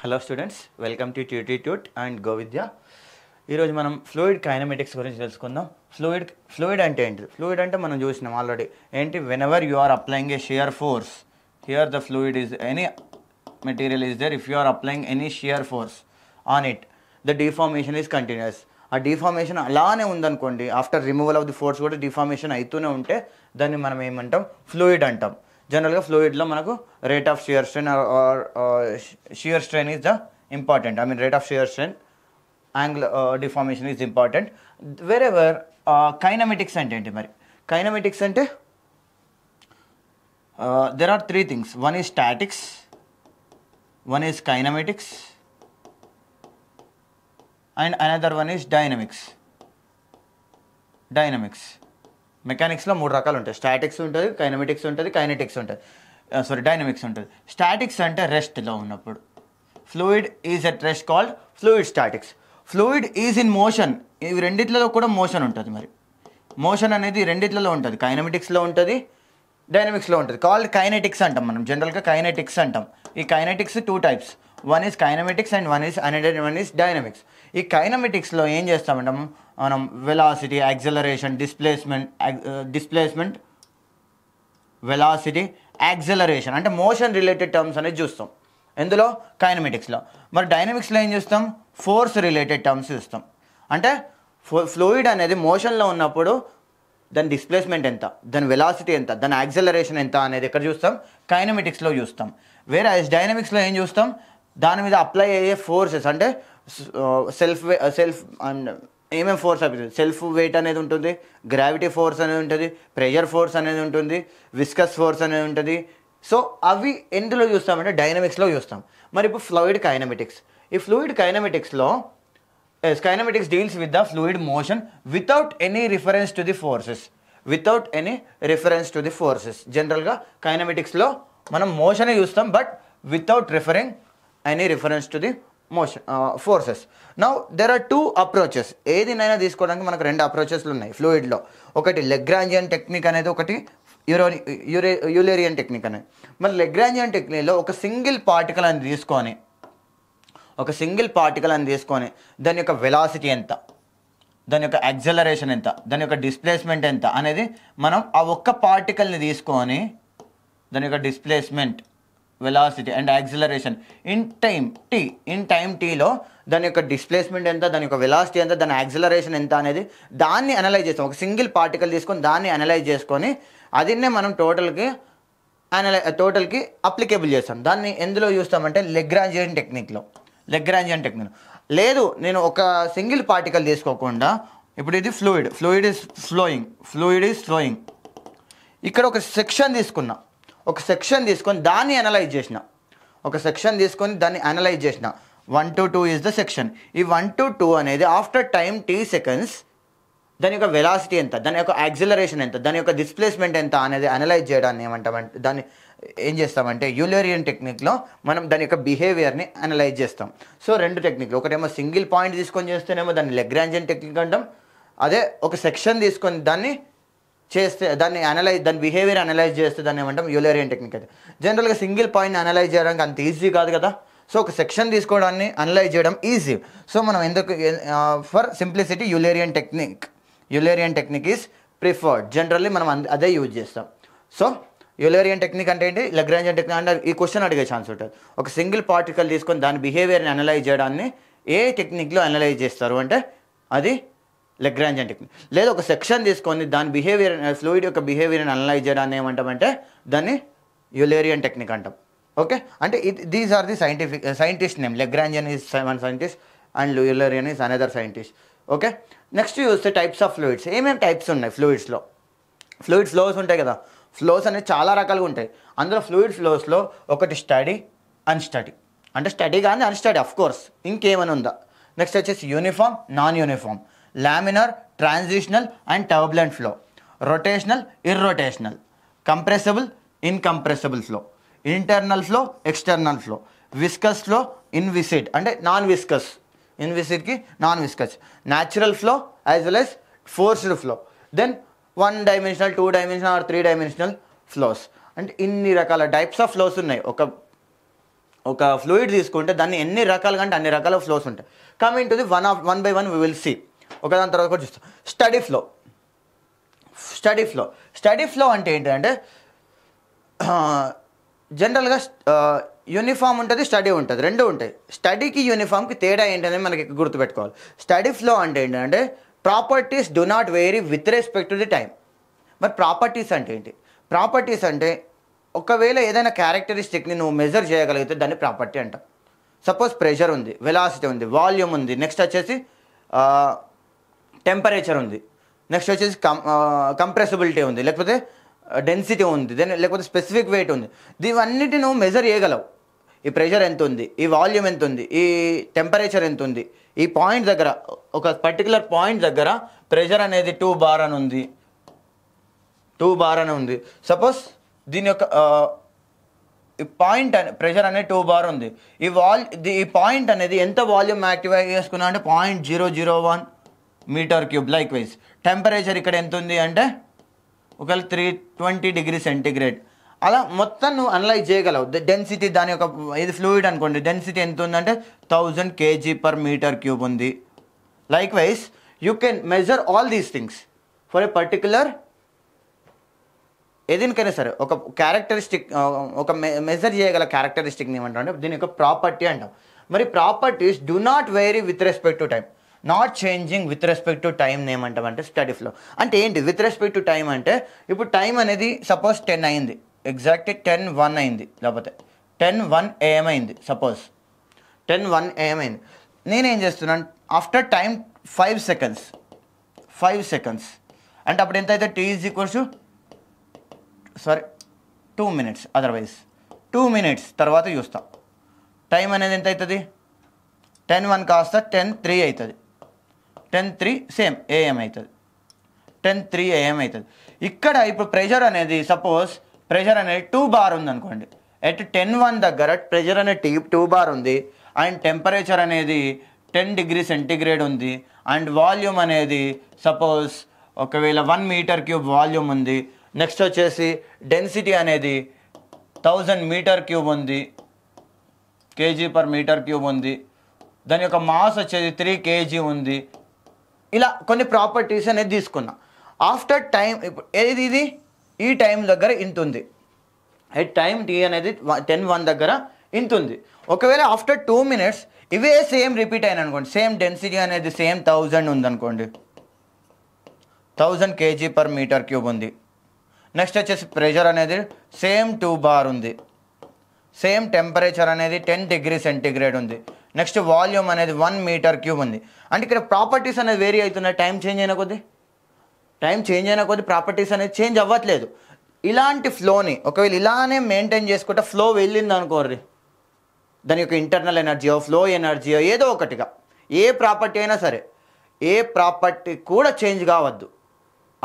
Hello students, welcome to tute and Govidya. ఈరోజు మనం fluid kinematics గురించి తెలుసుకుందాం. ఫ్లూయిడ్ అంటే ఏంటి? ఫ్లూయిడ్ అంటే మనం చూసినాం ఆల్రెడీ. ఏంటి? Whenever you are applying a shear force, here the fluid is any material is there, if you are applying any shear force on it, the deformation is continuous. ఆ deformation అలానే ఉందనుకోండి, after removal of the force కూడా deformation అవుతూనే ఉంటే దాన్ని మనం ఏమంటాం? Fluid అంటాం. జనరల్గా ఫ్లూయిడ్లో మనకు rate of shear strain or shear strain is the important. Rate of shear strain, angle deformation is important. Wherever kinematics అంటే ఏంటి? మరి కైనమెటిక్స్ అంటే there are three things. One is statics, one is kinematics, and another one is dynamics. మెకానిక్స్లో మూడు రకాలు ఉంటాయి. Statics ఉంటుంది, kinematics ఉంటుంది, డైనమిక్స్ ఉంటుంది. స్టాటిక్స్ అంటే రెస్ట్లో ఉన్నప్పుడు. Fluid is at rest called fluid statics. Fluid is in motion. ఇవి రెండిట్లలో కూడా మోషన్ ఉంటుంది. మరి మోషన్ అనేది రెండిట్లలో ఉంటుంది. కైనమెటిక్స్లో ఉంటుంది, డైనమిక్స్లో ఉంటుంది. కాల్డ్ కైనెటిక్స్ అంటాం మనం. జనరల్గా కైనెటిక్స్ అంటాం. ఈ kinetics two types. One is kinematics and one is dynamics. ఈ కైనమెటిక్స్లో ఏం చేస్తామంటే మనం velocity, acceleration, displacement, velocity, acceleration అంటే మోషన్ రిలేటెడ్ టర్మ్స్ అనేది చూస్తాం. ఎందులో? కైనమెటిక్స్లో. మరి డైనమిక్స్లో ఏం చూస్తాం? ఫోర్స్ రిలేటెడ్ టర్మ్స్ చూస్తాం. అంటే ఫ్లూయిడ్ అనేది మోషన్లో ఉన్నప్పుడు దాని డిస్ప్లేస్మెంట్ ఎంత, దాని వెలాసిటీ ఎంత, దాని యాక్సలరేషన్ ఎంత అనేది ఎక్కడ చూస్తాం? కైనమెటిక్స్లో చూస్తాం. వేరే డైనమిక్స్లో ఏం చూస్తాం? దాని మీద అప్లై అయ్యే ఫోర్సెస్, అంటే సెల్ఫ్ అండ్ ఏమేమి ఫోర్స్ అవుతుంది? సెల్ఫ్ వెయిట్ అనేది ఉంటుంది, గ్రావిటీ ఫోర్స్ అనేది ఉంటుంది, ప్రెషర్ ఫోర్స్ అనేది ఉంటుంది, విస్కస్ ఫోర్స్ అనేది ఉంటుంది. సో అవి ఎందులో చూస్తామంటే డైనమిక్స్లో చూస్తాం. మరి ఇప్పుడు ఫ్లూయిడ్ కైనమెటిక్స్. ఈ ఫ్లూయిడ్ కైనమెటిక్స్లో kinematics deals with the fluid motion without any reference to the forces. జనరల్గా కైనమెటిక్స్లో మనం మోషనే చూస్తాం, but without referring any reference to the motion forces. Now there are two approaches. ఏదినైనా తీసుకోవడానికి మనకు రెండు అప్రోచెస్లు ఉన్నాయి ఫ్లూయిడ్లో. ఒకటి లెగ్రాంజియన్ టెక్నిక్ అనేది, ఒకటి యూలేరియన్ టెక్నిక్ అనేది. మరి లెగ్రాంజియన్ టెక్నిక్లో ఒక సింగిల్ పార్టికల్ అని తీసుకొని దాని యొక్క వెలాసిటీ ఎంత, దాని యొక్క యాక్సలరేషన్ ఎంత, దాని యొక్క డిస్ప్లేస్మెంట్ ఎంత అనేది మనం ఆ ఒక్క పార్టికల్ని తీసుకొని దాని యొక్క displacement, velocity and acceleration in time టీలో దాని యొక్క డిస్ప్లేస్మెంట్ ఎంత, దాని యొక్క వెలాసిటీ ఎంత, దాని యాక్సలరేషన్ ఎంత అనేది దాన్ని అనలైజ్ చేస్తాం. ఒక సింగిల్ పార్టికల్ తీసుకొని దాన్ని అనలైజ్ చేసుకొని అదిన్నే మనం టోటల్కి అప్లికేబుల్ చేస్తాం. దాన్ని ఎందులో చూస్తామంటే లెగ్రాంజియన్ టెక్నిక్లో. లేదు, నేను ఒక సింగిల్ పార్టికల్ తీసుకోకుండా, ఇప్పుడు ఇది ఫ్లూయిడ్ ఈజ్ ఫ్లోయింగ్. ఇక్కడ ఒక సెక్షన్ తీసుకొని దాన్ని అనలైజ్ చేసిన. 1 to 2 ఈజ్ ద సెక్షన్. ఈ 1 to 2 అనేది ఆఫ్టర్ టైం t సెకండ్స్ దాని యొక్క వెలాసిటీ ఎంత, దాని యొక్క యాక్సిలరేషన్ ఎంత, దాని యొక్క డిస్ప్లేస్మెంట్ ఎంత అనేది అనలైజ్ చేయడాన్ని ఏమంటామంటే దాన్ని ఏం చేస్తామంటే యూలేరియన్ టెక్నిక్లో మనం దాని యొక్క బిహేవియర్ని అనలైజ్ చేస్తాం. సో రెండు టెక్నిక్లు, ఒకటేమో సింగిల్ పాయింట్ తీసుకొని చేస్తేనేమో దాన్ని లెగ్రాంజియన్ టెక్నిక్ అంటాం. అదే ఒక సెక్షన్ తీసుకొని దాన్ని దాని బిహేవియర్ అనలైజ్ చేస్తే దాన్ని ఏమంటాం? యూలేరియన్ టెక్నిక్. అయితే జనరల్గా సింగిల్ పాయింట్ని అనలైజ్ చేయడానికి అంత ఈజీ కాదు కదా. సో ఒక సెక్షన్ తీసుకోవడాన్ని అనలైజ్ చేయడం ఈజీ. సో మనం ఎందుకు for simplicity Eulerian technique is preferred. Generally మనం అదే యూజ్ చేస్తాం. సో యూలేరియన్ టెక్నిక్ అంటే ఏంటి? లెగ్రాంజియన్ టెక్నిక్ అంటే ఈ క్వశ్చన్ అడిగే ఛాన్స్ ఉంటుంది. ఒక సింగిల్ పార్టికల్ తీసుకొని దాని బిహేవియర్ని అనలైజ్ చేయడాన్ని ఏ టెక్నిక్లో అనలైజ్ చేస్తారు అంటే అది లెగ్రాంజియన్ టెక్నిక్. లేదా ఒక సెక్షన్ తీసుకొని దాని ఫ్లూయిడ్ యొక్క బిహేవియర్ని అనలైజ్ చేయడాన్ని ఏమంటామంటే దాన్ని యూలేరియన్ టెక్నిక్ అంటాం. ఓకే, అంటే these are the scientist name. Lagrangian is one scientist and Eulerian is another scientist. Okay, next చూస్తే టైప్స్ ఆఫ్ ఫ్లూయిడ్స్. ఏమేమి టైప్స్ ఉన్నాయి ఫ్లూయిడ్స్లో? ఫ్లూయిడ్ ఫ్లోస్ ఉంటాయి కదా. ఫ్లోస్ అనేవి చాలా రకాలుగా ఉంటాయి. అందులో ఫ్లూయిడ్ ఫ్లోస్లో ఒకటి స్టడీ, అన్స్టడీ. అంటే స్టడీ కానీ అన్స్టడీ, అఫ్ కోర్స్. ఇంకేమైనా ఉందా? నెక్స్ట్ వచ్చేసి uniform, non uniform, laminar, transitional and turbulent flow, rotational, irrotational, compressible, incompressible flow, internal flow, external flow, viscous flow, inviscid అంటే నాన్ విస్కస్, ఇన్విసిడ్కి non viscous, natural flow as well as forced flow, then 1 dimensional, 2 dimensional or 3 dimensional flows. అంటే ఇన్ని రకాల types of flows ఉన్నాయి ఒక fluid తీసుకుంటే దాన్ని ఎన్ని రకాలుగా అంటే అన్ని రకాల ఫ్లోస్ ఉంటాయి. Coming to the one by one we will see. ఒకదాని తర్వాత కూడా చూస్తాం. స్టడీ ఫ్లో అంటే ఏంటంటే జనరల్గా యూనిఫామ్ ఉంటుంది, స్టడీ ఉంటుంది, రెండు ఉంటాయి. స్టడీకి యూనిఫామ్కి తేడా ఏంటనేది మనకి గుర్తుపెట్టుకోవాలి. స్టడీ ఫ్లో అంటే ఏంటంటే properties do not vary with respect to the time. మరి ప్రాపర్టీస్ అంటే ఏంటి? ప్రాపర్టీస్ అంటే ఒకవేళ ఏదైనా క్యారెక్టరిస్టిక్ని నువ్వు మెజర్ చేయగలిగితే దాన్ని ప్రాపర్టీ అంటాం. సపోజ్ ప్రెషర్ ఉంది, వెలాసిటీ ఉంది, వాల్యూమ్ ఉంది, నెక్స్ట్ వచ్చేసి టెంపరేచర్ ఉంది, నెక్స్ట్ వచ్చేసి కంప్రెసిబిలిటీ ఉంది, లేకపోతే డెన్సిటీ ఉంది, లేకపోతే స్పెసిఫిక్ వెయిట్ ఉంది. ఇవన్నిటి నువ్వు మెజర్ చేయగలవు. ఈ ప్రెషర్ ఎంత ఉంది, ఈ వాల్యూమ్ ఎంత ఉంది, ఈ టెంపరేచర్ ఎంత ఉంది, ఈ పాయింట్ దగ్గర ఒక పర్టికులర్ పాయింట్ దగ్గర ప్రెషర్ అనేది 2 బార్ అని ఉంది. సపోజ్ దీని యొక్క ఈ పాయింట్ ప్రెషర్ అనేది 2 బార్ ఉంది. ఈ పాయింట్ అనేది ఎంత వాల్యూమ్ యాక్టివై చేసుకున్నా అంటే 0.001 metre cube. Likewise temperature ఇక్కడ ఎంత ఉంది అంటే ఒకవేళ 320 డిగ్రీ సెంటిగ్రేడ్. అలా మొత్తం నువ్వు అనలైజ్ చేయగలవు. డెన్సిటీ దాని యొక్క ఇది ఫ్లూయిడ్ అనుకోండి, డెన్సిటీ ఎంత ఉందంటే 1000 kg/m³ ఉంది. Likewise you can measure all these things for a particular ఏదికైనా సరే. ఒక క్యారెక్టరిస్టిక్ ఒక మెజర్ చేయగల క్యారెక్టరిస్టిక్ని ఏమంటాం అంటే దీని యొక్క ప్రాపర్టీ అంటాం. మరి properties do not vary with respect to time, not changing with respect to time ఏమంటామంటే స్టడీ ఫ్లో. అంటే ఏంటి విత్ రెస్పెక్ట్ టు టైం అంటే ఇప్పుడు టైం అనేది సపోజ్ 10 అయింది, ఎగ్జాక్ట్ 10:01 అయింది, లేకపోతే 10:01 AM అయింది. సపోజ్ 10:01 AM అయింది. నేనేం చేస్తున్నాను ఆఫ్టర్ టైం 5 సెకండ్స్ అంటే అప్పుడు ఎంత అయితే T 2 minutes, అదర్వైజ్ 2 minutes తర్వాత చూస్తాం. టైం అనేది ఎంత అవుతుంది 10:01 కాస్త 10:03 అవుతుంది. 10:03 సేమ్ AM అవుతుంది, 10:03 AM అవుతుంది. ఇక్కడ ఇప్పుడు ప్రెషర్ అనేది సపోజ్ ప్రెషర్ అనేది 2 బార్ ఉంది అనుకోండి. ఎట్ 10:01 దగ్గర ప్రెషర్ అనేది 2 బార్ ఉంది అండ్ టెంపరేచర్ అనేది 10 డిగ్రీ సెంటిగ్రేడ్ ఉంది అండ్ వాల్యూమ్ అనేది సపోజ్ ఒకవేళ 1 m³ వాల్యూమ్ ఉంది. నెక్స్ట్ వచ్చేసి డెన్సిటీ అనేది 1000 m³ ఉంది, kg/m³ ఉంది. దాని యొక్క మాస్ వచ్చేది 3 kg ఉంది. ఇలా కొన్ని ప్రాపర్టీస్ అనేది తీసుకున్నా. ఆఫ్టర్ టైం ఏది ఇది ఈ టైం దగ్గర ఇంత ఉంది, ఎట్ టైం టీ అనేది 10:01 దగ్గర ఇంత ఉంది. ఒకవేళ ఆఫ్టర్ 2 minutes ఇవే సేమ్ రిపీట్ అయిన అనుకోండి, సేమ్ డెన్సిటీ అనేది సేమ్ 1000 ఉందనుకోండి, 1000 kg/m³ ఉంది. నెక్స్ట్ వచ్చేసి ప్రెషర్ అనేది సేమ్ 2 బార్ ఉంది, సేమ్ టెంపరేచర్ అనేది 10 డిగ్రీ సెంటిగ్రేడ్ ఉంది. నెక్స్ట్ వాల్యూమ్ అనేది 1 m³ ఉంది. అంటే ఇక్కడ ప్రాపర్టీస్ అనేది వేరీ అవుతున్నాయి. టైం చేంజ్ అయిన కొద్దీ ప్రాపర్టీస్ అనేది చేంజ్ అవ్వట్లేదు. ఇలాంటి ఫ్లోని ఒకవేళ ఇలానే మెయింటైన్ చేసుకుంటే ఫ్లో వెళ్ళింది అనుకోర్రి, దాని యొక్క ఇంటర్నల్ ఎనర్జీ ఫ్లో ఎనర్జీ ఏదో ఒకటిగా ఏ ప్రాపర్టీ అయినా సరే ఏ ప్రాపర్టీ కూడా చేంజ్ కావద్దు.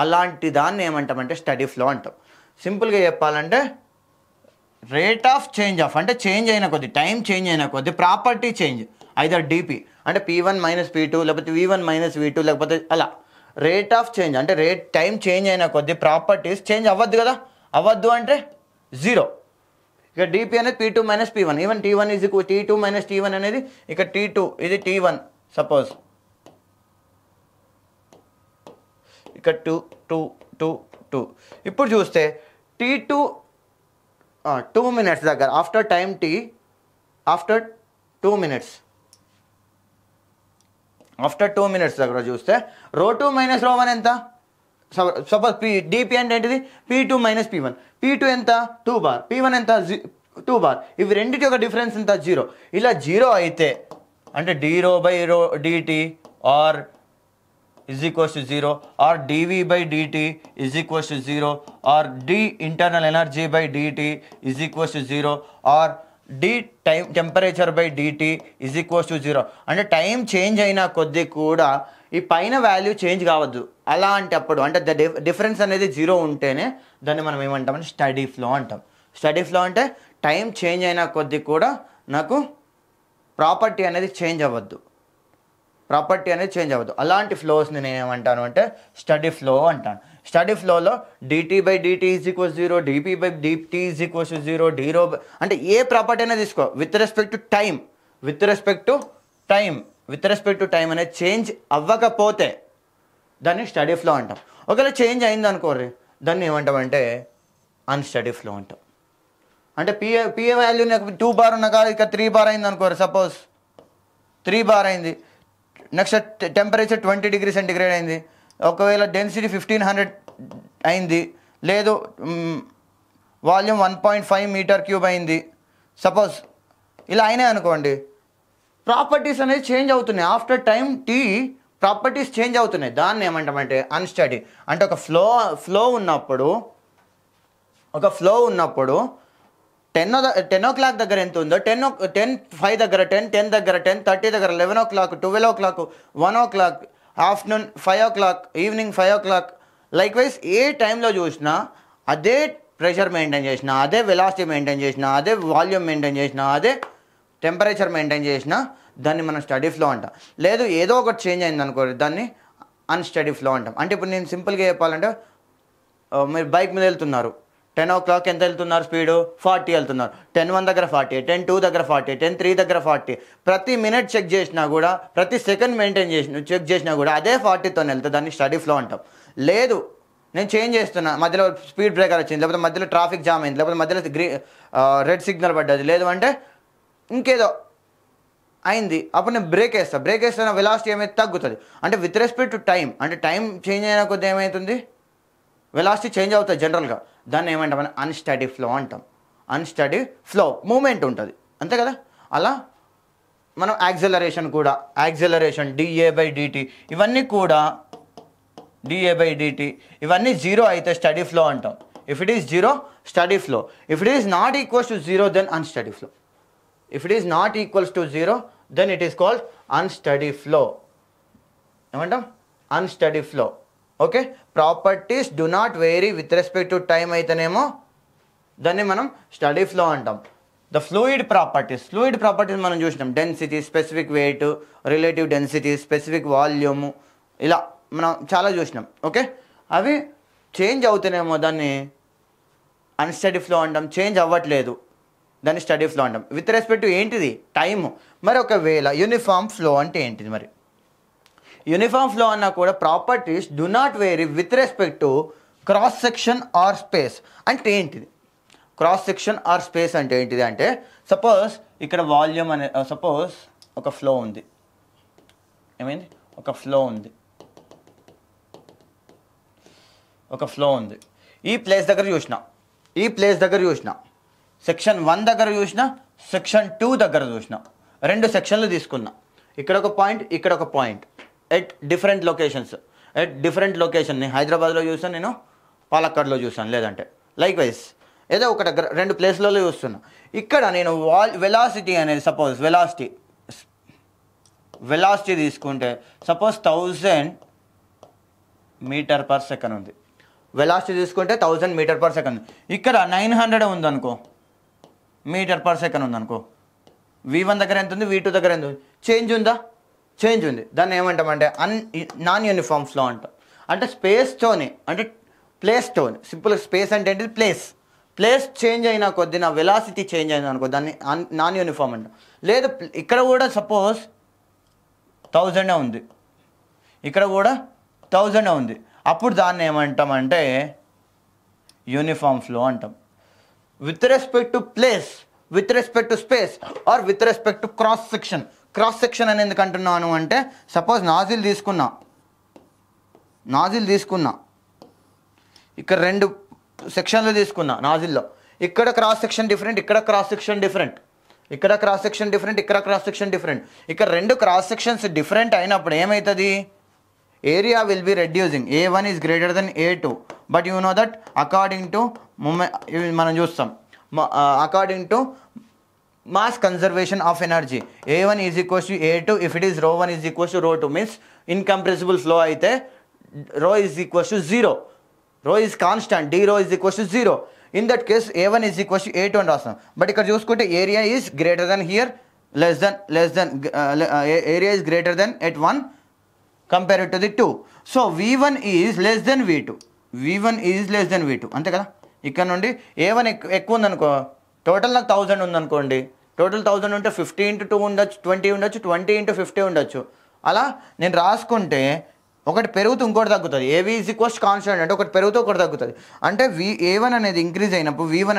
అలాంటి దాన్ని ఏమంటామంటే స్టడీ ఫ్లో అంటాం. సింపుల్గా చెప్పాలంటే రేట్ ఆఫ్ చేంజ్ ఆఫ్ అంటే చేంజ్ అయిన కొద్ది టైం చేంజ్ అయిన కొద్ది ప్రాపర్టీ చేంజ్ ఐదర్ డిపి అంటే P1 - P2 లేకపోతే V1 - V2 లేకపోతే అలా రేట్ ఆఫ్ చేంజ్ అంటే టైం చేంజ్ అయిన కొద్ది ప్రాపర్టీస్ చేంజ్ అవ్వద్దు కదా. అవ్వద్దు అంటే 0. ఇక డిపి అనేది P2 - P1. Even T1 T2 - T1 అనేది ఇక T2 ఇది T1 సపోజ్ ఇక 2. ఇప్పుడు చూస్తే T2 2 minutes దగ్గర after time T after 2 minutes దగ్గర చూస్తే ρ2 - ρ1 ఎంత? సపోజ్ డిపి అంటే ఏంటిది P2 - P1. P2 ఎంత 2 బార్, P1 ఎంత 2 బార్. ఇవి రెండింటి యొక్క డిఫరెన్స్ ఎంత 0. ఇలా 0 అయితే అంటే d/ρ/dt are =0 or dV/dt =0 or d internal energy by dt =0 or d temperature/dt =0. అంటే టైం చేంజ్ అయినా కొద్దీ కూడా ఈ పైన వాల్యూ చేంజ్ కావద్దు. అలాంటప్పుడు అంటే డిఫరెన్స్ అనేది 0 ఉంటేనే దాన్ని మనం ఏమంటామంటే స్టడీ ఫ్లో అంటాం. స్టడీ ఫ్లో అంటే టైం చేంజ్ అయినా కొద్దీ కూడా నాకు ప్రాపర్టీ అనేది చేంజ్ అవ్వద్దు. అలాంటి ఫ్లోస్ని నేను ఏమంటాను అంటే స్టడీ ఫ్లో అంటాను. స్టడీ ఫ్లోలో dt by dt is equals 0, dp by dt is equals 0, d rho అంటే ఏ ప్రాపర్టీ అయినా తీసుకో with respect to time, with respect to time అనేది చేంజ్ అవ్వకపోతే దాన్ని స్టడీ ఫ్లో అంటాం. ఒకవేళ చేంజ్ అయింది అనుకోర్రి దాన్ని ఏమంటామంటే అన్స్టడీ ఫ్లో అంటాం. అంటే పిఏ వాల్యూ నాకు 2 బార్ ఉన్న కాదు ఇక 3 బార్ అయింది అనుకోరు, సపోజ్ 3 బార్ అయింది. నెక్స్ట్ టెంపరేచర్ 20 డిగ్రీ సెంటిగ్రేడ్ అయింది, ఒకవేళ డెన్సిటీ 1500 అయింది, లేదు వాల్యూమ్ 1.5 మీటర్ క్యూబ్ అయింది సపోజ్, ఇలా అయినాయి అనుకోండి, ప్రాపర్టీస్ అనేది చేంజ్ అవుతున్నాయి. After time t properties change అవుతున్నాయి. దాన్ని ఏమంటామంటే అన్స్టడీ. అంటే ఒక ఫ్లో ఉన్నప్పుడు 10 o'clock దగ్గర ఎంత ఉందో 10:05 దగ్గర 10 దగ్గర 10:30 దగ్గర 11 o'clock 12 o'clock 1 o'clock afternoon 5 o'clock evening 5 o'clock likewise ఏ టైంలో చూసినా అదే ప్రెషర్ మెయింటైన్ చేసినా, అదే వెలాసిటీ మెయింటైన్ చేసినా, అదే వాల్యూమ్ మెయింటైన్ చేసినా, అదే టెంపరేచర్ మెయింటైన్ చేసినా దాన్ని మనం స్టడీ ఫ్లో అంటాం. లేదు ఏదో ఒకటి చేంజ్ అయింది అనుకో దాన్ని అన్స్టడీ ఫ్లో అంటాం. అంటే ఇప్పుడు నేను సింపుల్గా చెప్పాలంటే మీరు బైక్ మీద వెళ్తున్నారు, 10 o'clock ఎంత వెళ్తున్నారు స్పీడు 40 వెళ్తున్నారు, 10:01 దగ్గర 40, 10:02 దగ్గర 40, 10:03 దగ్గర 40, ప్రతి మినిట్ చెక్ చేసినా కూడా, ప్రతి సెకండ్ చెక్ చేసినా కూడా అదే 40తో వెళ్తే దాన్ని స్టడీ ఫ్లో అంటాం. లేదు నేను చేంజ్ చేస్తున్నా, మధ్యలో స్పీడ్ బ్రేకర్ వచ్చింది, లేకపోతే మధ్యలో ట్రాఫిక్ జామ్ అయింది, లేకపోతే మధ్యలో రెడ్ సిగ్నల్ పడ్డది, లేదు అంటే ఇంకేదో అయింది, అప్పుడు నేను బ్రేక్ వేస్తున్న వెలాసిటీ ఏమైతే తగ్గుతుంది. అంటే విత్ రెస్పెక్ట్ టు టైం, అంటే టైం చేంజ్ అయిన కొద్ది ఏమవుతుంది వెలాసిటీ చేంజ్ అవుతుంది జనరల్గా. దాన్ని ఏమంటామని అన్స్టడీ ఫ్లో అంటాం. అన్స్టడీ ఫ్లో మూమెంట్ ఉంటుంది అంతే కదా. అలా మనం యాక్సెలరేషన్ డిఏ బై డిటీ ఇవన్నీ కూడా జీరో అయితే స్టడీ ఫ్లో అంటాం. If it is zero steady flow, if it is not equals to zero then unsteady flow. If it is not equals to 0, then it is called unsteady flow. ఏమంటాం unsteady flow. Okay, properties do not vary with respect to time అయితేనేమో దాన్ని మనం steady flow అంటాం. The fluid properties మనం చూసినాం, density, specific weight, relative density, specific volume, ఇలా మనం చాలా చూసినాం. ఓకే, అవి చేంజ్ అవుతేనేమో దాన్ని అన్స్టడీ ఫ్లో అంటాం. చేంజ్ అవ్వట్లేదు దాన్ని స్టడీ ఫ్లో అంటాం. విత్ రెస్పెక్ట్ టు ఏంటిది టైము. మరి ఒకవేళ యూనిఫామ్ ఫ్లో అంటే ఏంటిది? మరి యూనిఫామ్ ఫ్లో అన్నా కూడా properties do not vary with respect to cross section or space. అంటే ఏంటిది క్రాస్ సెక్షన్ ఆర్ స్పేస్ అంటే ఏంటిది అంటే, సపోజ్ ఇక్కడ వాల్యూమ్ అనే సపోజ్ ఒక ఫ్లో ఉంది, ఏమైంది ఒక ఫ్లో ఉంది, ఈ ప్లేస్ దగ్గర చూసిన సెక్షన్ 1 దగ్గర చూసిన, సెక్షన్ 2 దగ్గర చూసిన, 2 సెక్షన్లు తీసుకున్నా. ఇక్కడ ఒక పాయింట్, ఇక్కడ ఒక పాయింట్, ఎట్ డిఫరెంట్ లొకేషన్. నేను హైదరాబాద్లో చూసాను, నేను పాలక్కడ్లో చూసాను, లేదంటే లైక్ వైజ్ ఏదో ఒక దగ్గర 2 ప్లేస్లలో చూస్తున్నా. ఇక్కడ నేను వెలాసిటీ అనేది సపోజ్ వెలాసిటీ తీసుకుంటే సపోజ్ 1000 మీటర్ పర్ సెకండ్ ఉంది. వెలాసిటీ తీసుకుంటే 1000 మీటర్ పర్ సెకండ్. ఇక్కడ 900 ఉందనుకో, మీటర్ పర్ సెకండ్ ఉందనుకో. V1 దగ్గర ఎంత ఉంది, V2 దగ్గర ఎంత ఉంది, చేంజ్ ఉందా? చేంజ్ ఉంది. దాన్ని ఏమంటామంటే నాన్ యూనిఫామ్ ఫ్లో అంటాం. అంటే స్పేస్తోని, అంటే ప్లేస్తోని, సింపుల్ స్పేస్ అంటే ఏంటి ప్లేస్ చేంజ్ అయినా కొద్ది నా వెలాసిటీ చేంజ్ అయింది అనుకో దాన్ని నాన్ యూనిఫామ్ అంటాం. లేదు ఇక్కడ కూడా సపోజ్ 1000 ఉంది, ఇక్కడ కూడా 1000 ఉంది, అప్పుడు దాన్ని ఏమంటామంటే యూనిఫామ్ ఫ్లో అంటాం. With respect to place, with respect to space or with respect to cross section అని ఎందుకు అంటున్నాను అంటే, సపోజ్ నాజిల్ తీసుకున్నా, ఇక్కడ 2 సెక్షన్లు తీసుకున్నా నాజిల్లో. ఇక్కడ క్రాస్ సెక్షన్ డిఫరెంట్, ఇక్కడ క్రాస్ సెక్షన్ డిఫరెంట్, ఇక్కడ క్రాస్ సెక్షన్ డిఫరెంట్, ఇక్కడ క్రాస్ సెక్షన్ డిఫరెంట్. ఇక్కడ 2 క్రాస్ సెక్షన్స్ డిఫరెంట్ అయినప్పుడు ఏమవుతుంది, area will be reducing. A1 is greater than A2, but you know that according to మనం చూస్తాం, according to mass conservation of energy, A1 is equals to A2 if it is ρ1 is equals to ρ2. means incompressible flow అయితే ρ is equals to 0, ρ is constant, d ρ is equals to 0. in that case A1 is equals to A2 అని రాస్తాం. But ఇక్కడ చూసుకుంటే area is greater than here, less than area is greater than at 1 compared to the 2. so V1 is less than V2, V1 is less than V2 అంతే కదా. ఇక్కడ నుండి A1 ఎక్కువ ఉందనుకో, టోటల్ నాకు 1000 ఉందనుకోండి, టోటల్ 1000 ఉంటే 50 × 2 ఉండొచ్చు, 20 ఉండొచ్చు, 20 × 50 ఉండొచ్చు. అలా నేను రాసుకుంటే ఒకటి పెరుగుతూ ఇంకోటి తగ్గుతుంది. AV ఈజ్ కాన్స్టెంట్ అంటే ఒకటి పెరుగుతూ ఒకటి తగ్గుతుంది. అంటే A1 అనేది ఇంక్రీజ్ అయినప్పుడు A1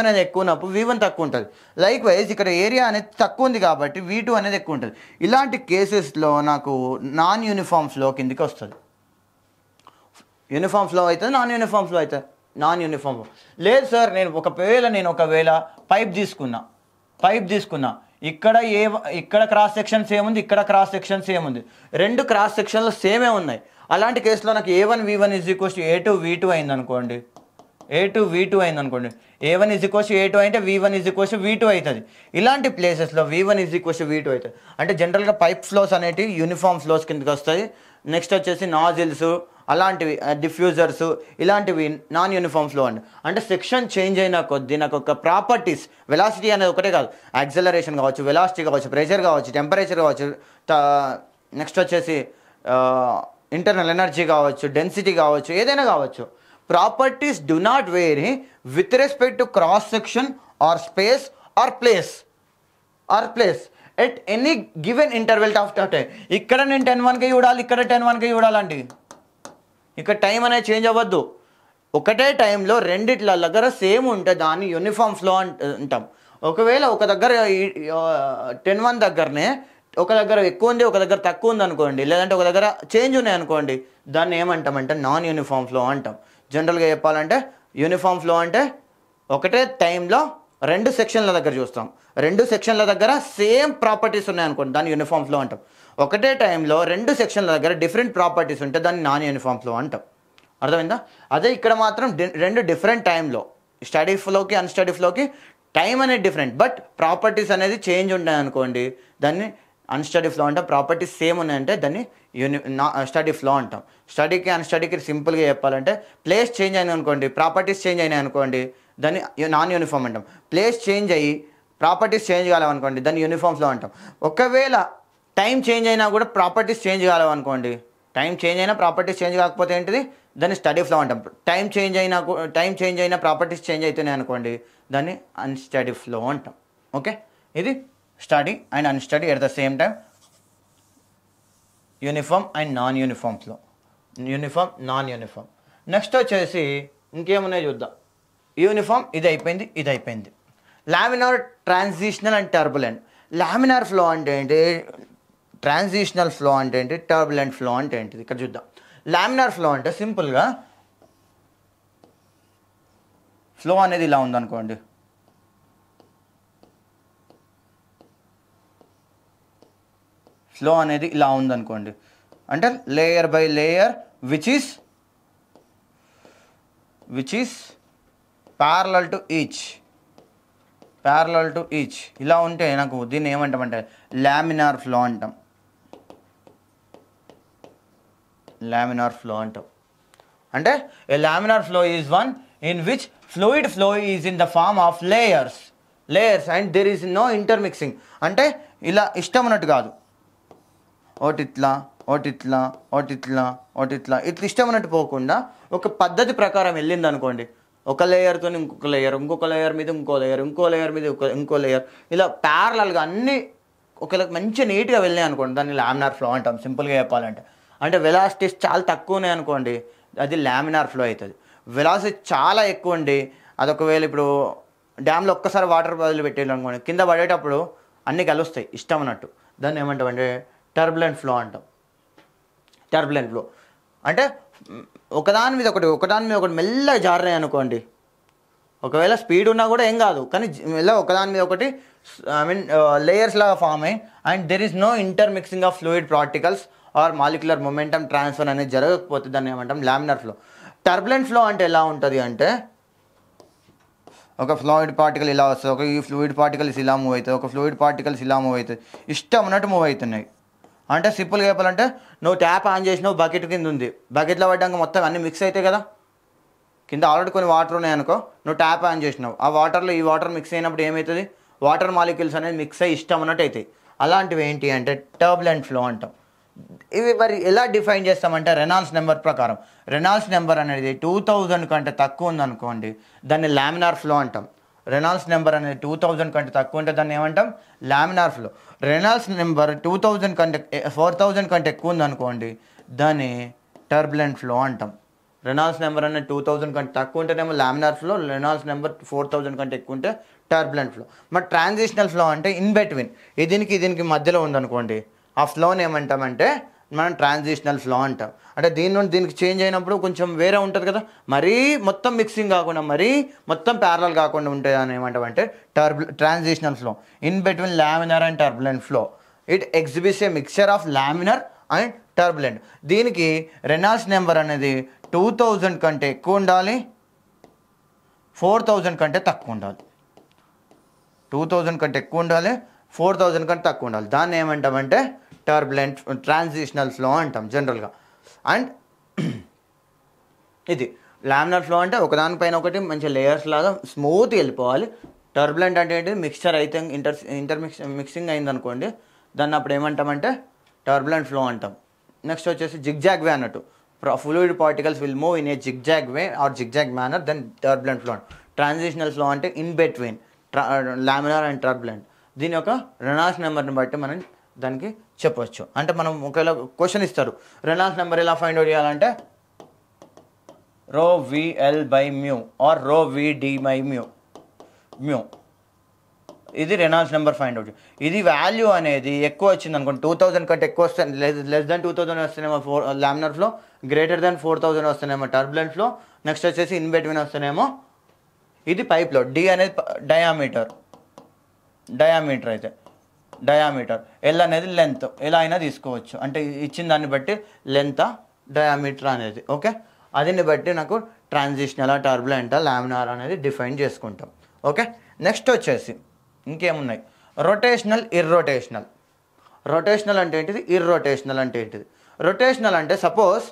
అనేది ఎక్కువ ఉన్నప్పుడు V1 తక్కువ ఉంటుంది. లైక్ వైజ్ ఇక్కడ ఏరియా అనేది తక్కువ ఉంది కాబట్టి V2 అనేది ఎక్కువ ఉంటుంది. ఇలాంటి కేసెస్లో నాకు నాన్ యూనిఫామ్ ఫ్లో కిందికి వస్తుంది. యూనిఫామ్ ఫ్లో అవుతుంది, నాన్ యూనిఫామ్ ఫ్లో అవుతుంది. నాన్ యూనిఫామ్ లేదు సార్, నేను ఒకవేళ పైప్ తీసుకున్నా ఇక్కడ క్రాస్ సెక్షన్ సేమ్ ఉంది, ఇక్కడ క్రాస్ సెక్షన్ సేమ్ ఉంది, రెండు క్రాస్ సెక్షన్లు సేమే ఉన్నాయి. అలాంటి కేసులో నాకు A1 V1 = A2 V2 అయింది అనుకోండి, A2 V2 అయింది అనుకోండి, A1 = A2 అంటే V1 = V2 అవుతుంది. ఇలాంటి ప్లేసెస్లో V1 = V2 అవుతుంది. అంటే జనరల్గా పైప్ ఫ్లోస్ అనేటివి యూనిఫామ్ ఫ్లోస్ కిందకి వస్తాయి. నెక్స్ట్ వచ్చేసి నాజిల్స్ అలాంటివి, డిఫ్యూజర్స్ ఇలాంటివి నాన్ యూనిఫామ్ ఫ్లో అండి. అంటే సెక్షన్ చేంజ్ అయిన కొద్దీ నాకు ఒక ప్రాపర్టీస్, వెలాసిటీ అనేది ఒకటే కాదు, యాక్సలరేషన్ కావచ్చు, వెలాసిటీ కావచ్చు, ప్రెషర్ కావచ్చు, టెంపరేచర్ కావచ్చు, నెక్స్ట్ వచ్చేసి ఇంటర్నల్ ఎనర్జీ కావచ్చు, డెన్సిటీ కావచ్చు, ఏదైనా కావచ్చు. Properties do not vary with respect to cross section or space or place at any given interval of time. ఇక్కడ నేను 10:1కి చూడాలి, ఇక్కడ 10:1కి చూడాలండి. ఇక్కడ టైం అనేది చేంజ్ అవ్వద్దు. ఒకటే టైంలో రెండిట్ల దగ్గర సేమ్ ఉంటే దాన్ని యూనిఫామ్ ఫ్లో అంటాం. ఒకవేళ ఒక దగ్గర 10:1 దగ్గరనే ఒక దగ్గర ఎక్కువ ఉంది, ఒక దగ్గర తక్కువ ఉంది అనుకోండి, లేదంటే ఒక దగ్గర చేంజ్ ఉన్నాయి అనుకోండి, దాన్ని ఏమంటామంటే నాన్ యూనిఫామ్ ఫ్లో అంటాం. జనరల్గా చెప్పాలంటే యూనిఫామ్ ఫ్లో అంటే ఒకటే టైంలో రెండు సెక్షన్ల దగ్గర చూస్తాం, రెండు సెక్షన్ల దగ్గర సేమ్ ప్రాపర్టీస్ ఉన్నాయనుకోండి, దాన్ని యూనిఫామ్ ఫ్లో అంటాం. ఒకటే టైంలో రెండు సెక్షన్ల దగ్గర డిఫరెంట్ ప్రాపర్టీస్ ఉంటే దాన్ని నాన్ యూనిఫామ్ ఫ్లో అంటాం. అర్థమైందా? అదే ఇక్కడ మాత్రం రెండు డిఫరెంట్ టైంలో, స్టడీ ఫ్లోకి అన్స్టడీ ఫ్లోకి టైం అనేది డిఫరెంట్, బట్ ప్రాపర్టీస్ అనేది చేంజ్ ఉంటాయి అనుకోండి, దాన్ని అన్స్టడీ ఫ్లో అంటాం. ప్రాపర్టీస్ సేమ్ ఉన్నాయంటే దాన్ని స్టడీ ఫ్లో అంటాం. స్టడీకి అన్స్టడీకి సింపుల్గా చెప్పాలంటే ప్లేస్ చేంజ్ అయింది అనుకోండి, ప్రాపర్టీస్ చేంజ్ అయినాయి అనుకోండి, దాన్ని నాన్ యూనిఫామ్ అంటాం. ప్లేస్ చేంజ్ అయ్యి ప్రాపర్టీస్ చేంజ్ కాలేవనుకోండి, దాన్ని యూనిఫామ్ ఫ్లో అంటాం. ఒకవేళ టైం చేంజ్ అయినా కూడా ప్రాపర్టీస్ చేంజ్ కాలేవనుకోండి, టైం చేంజ్ అయినా ప్రాపర్టీస్ చేంజ్ కాకపోతే ఏంటిది, దాన్ని స్టడీ ఫ్లో అంటాం. టైం చేంజ్ అయినా ప్రాపర్టీస్ చేంజ్ అవుతున్నాయి అనుకోండి, దాన్ని అన్స్టడీ ఫ్లో అంటాం. ఓకే, ఇది study and unsteady at the same time, uniform and non uniform flow, uniform non uniform. Next వచ్చేసి ఇంకేమున్నాయి చూద్దాం. యూనిఫామ్ ఇది అయిపోయింది. Laminar, transitional and turbulent. Laminar flow అంటే ఏంటి, ట్రాన్సిషనల్ ఫ్లో అంటే ఏంటి, టర్బులెంట్ ఫ్లో అంటే ఏంటిది ఇక్కడ చూద్దాం. లామినార్ ఫ్లో అంటే సింపుల్గా ఫ్లో అనేది ఇలా ఉందనుకోండి, ఫ్లో అనేది ఇలా ఉందనుకోండి, అంటే layer by layer which is parallel to each ఇలా ఉంటే నాకు దీన్ని ఏమంటామంటే లామినార్ ఫ్లో అంటాం. అంటే a laminar flow is one in which fluid flow is in the form of layers and there is no intermixing. అంటే ఇలా ఇష్టం ఉన్నట్టు కాదు, ఇట్లా ఇష్టం ఉన్నట్టు పోకుండా ఒక పద్ధతి ప్రకారం వెళ్ళింది అనుకోండి, ఒక లేయర్తో ఇంకొక లేయర్ మీద ఇంకో లేయర్ మీద ఇంకో లేయర్, ఇలా ప్యారలల్గా అన్నీ ఒక మంచి నీట్గా వెళ్ళాయి అనుకోండి, దాన్ని లామినార్ ఫ్లో అంటాం సింపుల్గా చెప్పాలంటే. అంటే వెలాసిటీస్ చాలా తక్కువ ఉన్నాయి అనుకోండి, అది లామినార్ ఫ్లో అవుతుంది. వెలాసిటీ చాలా ఎక్కువ ఉండి అది ఒకవేళ ఇప్పుడు డ్యామ్లో ఒక్కసారి వాటర్ బదులు పెట్టేది అనుకోండి, కింద పడేటప్పుడు అన్నీ కలుస్తాయి ఇష్టం అన్నట్టు, దాన్ని ఏమంటామంటే టర్బులెంట్ ఫ్లో అంటాం. టర్బులెంట్ ఫ్లో అంటే ఒకదాని మీద ఒకటి మెల్లగా జారినాయి అనుకోండి, ఒకవేళ స్పీడ్ ఉన్నా కూడా ఏం కాదు, కానీ మెల్లగా ఒకదాని మీద ఒకటి లేయర్స్ లాగా ఫామ్ అయ్యి and there is no intermixing of fluid particles or molecular momentum transfer అనేది జరగకపోతే దాన్ని ఏమంటాం లామినార్ ఫ్లో. టర్బులెంట్ ఫ్లో అంటే ఎలా ఉంటుంది అంటే ఒక ఫ్లూయిడ్ పార్టికల్ ఇలా వస్తుంది, ఈ ఫ్లూయిడ్ పార్టికల్స్ ఇలా మూవ్ అవుతుంది, ఒక ఫ్లూయిడ్ పార్టికల్స్ ఇలా మూవ్ అవుతుంది, ఇష్టం ఉన్నట్టు మూవ్ అవుతున్నాయి. అంటే సింపుల్గా చెప్పాలంటే నువ్వు ట్యాప్ ఆన్ చేసినావు, బకెట్ కింద ఉంది, బకెట్లో పడ్డాక మొత్తం అన్నీ మిక్స్ అవుతాయి కదా, కింద ఆల్రెడీ కొన్ని వాటర్ ఉన్నాయనుకో, నువ్వు ట్యాప్ ఆన్ చేసినావు, ఆ వాటర్లో ఈ వాటర్ మిక్స్ అయినప్పుడు ఏమవుతుంది, వాటర్ మాలిక్యూల్స్ అనేది మిక్స్ అయ్యి ఇష్టం ఉన్నట్టు అవుతాయి. అలాంటివి ఏంటి అంటే టర్బులెంట్ ఫ్లో అంటాం. ఇవి మరి ఎలా డిఫైన్ చేస్తామంటే రెనాల్డ్స్ నెంబర్ ప్రకారం. రెనాల్డ్స్ నెంబర్ అనేది 2000 కంటే తక్కువ ఉందనుకోండి, దాన్ని లామినార్ ఫ్లో అంటాం. రెనాల్డ్స్ నెంబర్ అనేది 2000 కంటే తక్కువ ఉంటే దాన్ని ఏమంటాం? Laminar flow. రెనాల్డ్స్ నెంబర్ 2000 కంటే 4000 కంటే ఎక్కువ ఉందనుకోండి, దాన్ని టర్బులెంట్ ఫ్లో అంటాం. రెనాల్డ్స్ నెంబర్ అనేది 2000 కంటే తక్కువ ఉంటేనేమో లామినార్ ఫ్లో, రెనాల్డ్స్ నెంబర్ 4000 కంటే ఎక్కువ ఉంటే టర్బులెంట్ ఫ్లో. మరి ట్రాన్సిషనల్ ఫ్లో అంటే ఇన్ బిట్వీన్, దీనికి మధ్యలో ఉందనుకోండి, ఆ ఫ్లోని ఏమంటామంటే మనం ట్రాన్సిషనల్ ఫ్లో అంటాం. అంటే దీని నుండి దీనికి చేంజ్ అయినప్పుడు కొంచెం వేరే ఉంటుంది కదా, మరీ మొత్తం మిక్సింగ్ కాకుండా, మరీ మొత్తం ప్యారలల్ కాకుండా ఉంటుంది అని ఏమంటామంటే transitional flow. In between laminar and turbulent flow, it exhibits A mixture of laminar and turbulent. దీనికి రెనాల్డ్స్ నెంబర్ అనేది 2000 కంటే ఎక్కువ ఉండాలి, 4000 కంటే తక్కువ ఉండాలి. 2000 కంటే ఎక్కువ ఉండాలి, 4000 కంటే తక్కువ ఉండాలి. దాన్ని ఏమంటామంటే టర్బులెంట్ ట్రాన్సిషనల్ ఫ్లో అంటాం జనరల్గా. అండ్ ఇది లామినార్ ఫ్లో అంటే ఒకదానిపైన ఒకటి మంచి లేయర్స్ లాగా స్మూత్గా వెళ్ళిపోవాలి. టర్బులెంట్ అంటే ఏంటి? మిక్స్చర్ అయితే మిక్సింగ్ అయిందనుకోండి, దాన్ని అప్పుడు ఏమంటామంటే టర్బులెంట్ ఫ్లో అంటాం. నెక్స్ట్ వచ్చేసి జిగ్జాగ్ వే అన్నట్టు. Fluid particles will move in a zigzag way or zigzag manner, then turbulent flow. Transitional flow అంటే in between laminar and turbulent. దీని యొక్క రెనాల్డ్స్ నెంబర్ని బట్టి మనం దానికి చెప్పవచ్చు. అంటే మనం ఒకవేళ క్వశ్చన్ ఇస్తారు, రెనాల్డ్స్ నెంబర్ ఎలా ఫైండ్ అవుట్ చేయాలంటే ρVL/μ ఆర్ ρVD/μ. ఇది రెనాల్డ్స్ నెంబర్ ఫైండ్ అవుట్. ఇది వాల్యూ అనేది ఎక్కువ వచ్చింది అనుకోండి, 2000 కంటే ఎక్కువ వస్తే, లెస్ దాన్ 2000 వస్తేనేమో లామినార్ ఫ్లో, గ్రేటర్ దాన్ 4000 వస్తేనేమో టర్బులెంట్ ఫ్లో. నెక్స్ట్ వచ్చేసి ఇన్ బిట్వీన్ వస్తేనేమో ఇది పైప్లో. డి అనేది డయామీటర్ అయితే డయామీటర్, ఎల్ అనేది లెంత్. ఎలా అయినా తీసుకోవచ్చు, అంటే ఇచ్చిన దాన్ని బట్టి లెంత్ డయామీటర్ అనేది. ఓకే, అదిని బట్టి నాకు ట్రాన్సిషనల్ టర్బులెంట్ లామినార్ అనేది డిఫైన్ చేసుకుంటాం. ఓకే, నెక్స్ట్ వచ్చేసి ఇంకేమున్నాయి? Rotational, irrotational. రొటేషనల్ అంటే ఏంటిది? ఇర్రొటేషనల్ అంటే ఏంటిది? రొటేషనల్ అంటే సపోజ్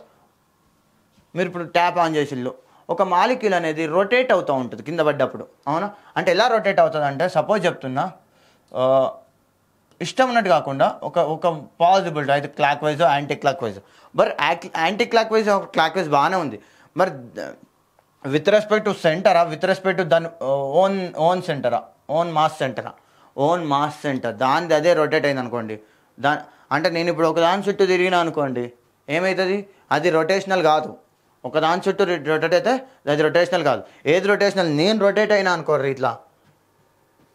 మీరు ఇప్పుడు ట్యాప్ ఆన్ చేసిళ్ళు, ఒక మాలిక్యూల్ అనేది రొటేట్ అవుతూ ఉంటుంది కింద పడ్డప్పుడు, అవునా? అంటే ఎలా రొటేట్ అవుతుంది అంటే, సపోజ్ చెప్తున్నా, ఇష్టం ఉన్నట్టు కాకుండా ఒక పాసిబిలిటీ అయితే clockwise anticlockwise. మరి anticlockwise clockwise బాగానే ఉంది, మరి విత్ రెస్పెక్ట్ టు సెంటరా, విత్ రెస్పెక్ట్ టు దాని ఓన్ సెంటరా, ఓన్ మాస్ సెంటర్ దాని అదే రొటేట్ అయింది అనుకోండి. అంటే నేను ఇప్పుడు ఒక దాని చుట్టూ తిరిగినా అనుకోండి, ఏమవుతుంది? అది రొటేషనల్ కాదు. ఒక దాని చుట్టూ రొటేట్ అయితే అది రొటేషనల్ కాదు. ఏది రొటేషనల్? నేను రొటేట్ అయినా అనుకోర్రి,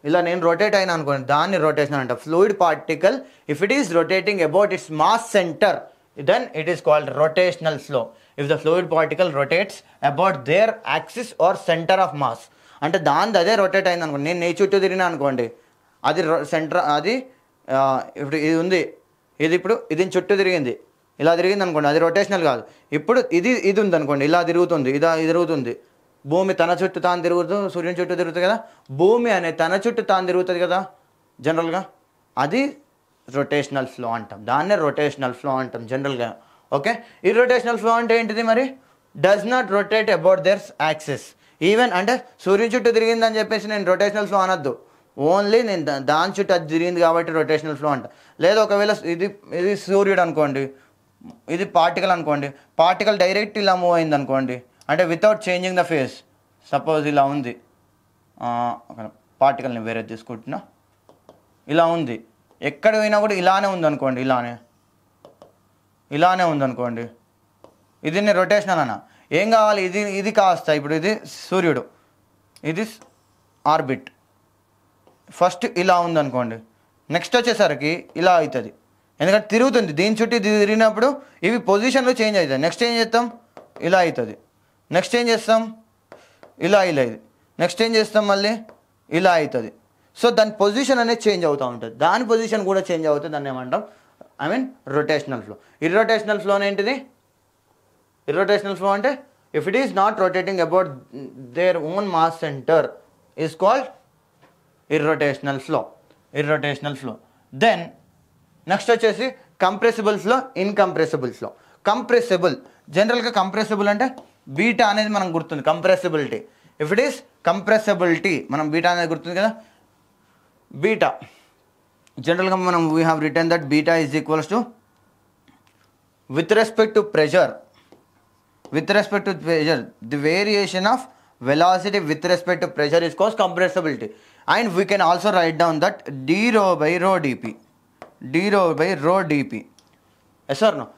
ఇలా నేను రొటేట్ అయినా అనుకోండి, దాన్ని రొటేషనల్ అంట. Fluid particle if it is rotating about its mass centre, then it is called rotational flow. If the fluid particle rotates about their axis or center of mass, అంటే దాని అదే రొటేట్ అయింది అనుకోండి. నేను నీ చుట్టూ తిరిగినా అనుకోండి, అది సెంటర్, అది ఇప్పుడు ఇది ఉంది, ఇప్పుడు ఇది చుట్టూ తిరిగింది, ఇలా తిరిగింది అనుకోండి, అది రొటేషనల్ కాదు. ఇప్పుడు ఇది ఉంది అనుకోండి, ఇలా తిరుగుతుంది, తిరుగుతుంది. భూమి తన చుట్టూ తాను తిరుగుతుంది, సూర్యుని చుట్టూ తిరుగుతుంది కదా, భూమి అనేది తన చుట్టూ తాను తిరుగుతుంది కదా జనరల్గా, అది రొటేషనల్ ఫ్లో అంటాం. దాన్నే రొటేషనల్ ఫ్లో అంటాం జనరల్గా. ఓకే, ఇర్రొటేషనల్ ఫ్లో అంటే ఏంటిది మరి? Does not rotate about their axis. Even అంటే సూర్యుని చుట్టూ తిరిగిందని చెప్పేసి నేను రొటేషనల్ ఫ్లో అనొద్దు, ఓన్లీ నేను దాని చుట్టూ అది తిరిగింది కాబట్టి రొటేషనల్ ఫ్లో అంట. లేదా ఒకవేళ ఇది సూర్యుడు అనుకోండి, ఇది పార్టికల్ అనుకోండి, పార్టికల్ డైరెక్ట్ ఇలా మూవ్ అయింది అనుకోండి, అంటే without changing the face. Suppose ఇలా ఉంది, పార్టికల్ని వేరే తీసుకుంటున్నా, ఇలా ఉంది, ఎక్కడ పోయినా కూడా ఇలానే ఉందనుకోండి, ఇలానే ఉందనుకోండి, ఇది నేను రొటేషనల్ అన్న. ఏం కావాలి? ఇది కాస్త ఇప్పుడు ఇది సూర్యుడు, ఇది ఆర్బిట్, ఫస్ట్ ఇలా ఉందనుకోండి, నెక్స్ట్ వచ్చేసరికి ఇలా అవుతుంది, ఎందుకంటే తిరుగుతుంది దీని చుట్టూ తిరిగినప్పుడు ఇవి పొజిషన్లో చేంజ్ అవుతుంది. నెక్స్ట్ ఏం చేస్తాం? ఇలా అవుతుంది. నెక్స్ట్ ఏం చేస్తాం? ఇలా ఇది. నెక్స్ట్ ఏం చేస్తాం? మళ్ళీ ఇలా అవుతుంది. సో దాని పొజిషన్ అనేది చేంజ్ అవుతూ ఉంటుంది, దాని పొజిషన్ కూడా చేంజ్ అవుతుంది, దాన్ని ఏమంటాం? Rotational flow. ఇర్రొటేషనల్ ఫ్లో ఏంటిది? ఇర్రొటేషనల్ ఫ్లో అంటే if it is not rotating about their own mass centre is called irrotational flow. Then next వచ్చేసి compressible flow, incompressible flow. Compressible, జనరల్గా కంప్రెసిబుల్ అంటే బీటా అనేది మనం గుర్తుంది, compressibility. If it is compressibility, మనం beta అనేది గుర్తుంది కదా, బీటా జనరల్గా మనం we have return that beta is equals to with respect to pressure, the variation of velocity with respect to pressure is called compressibility. And we can also write down that d rho by rho dp, yes or no?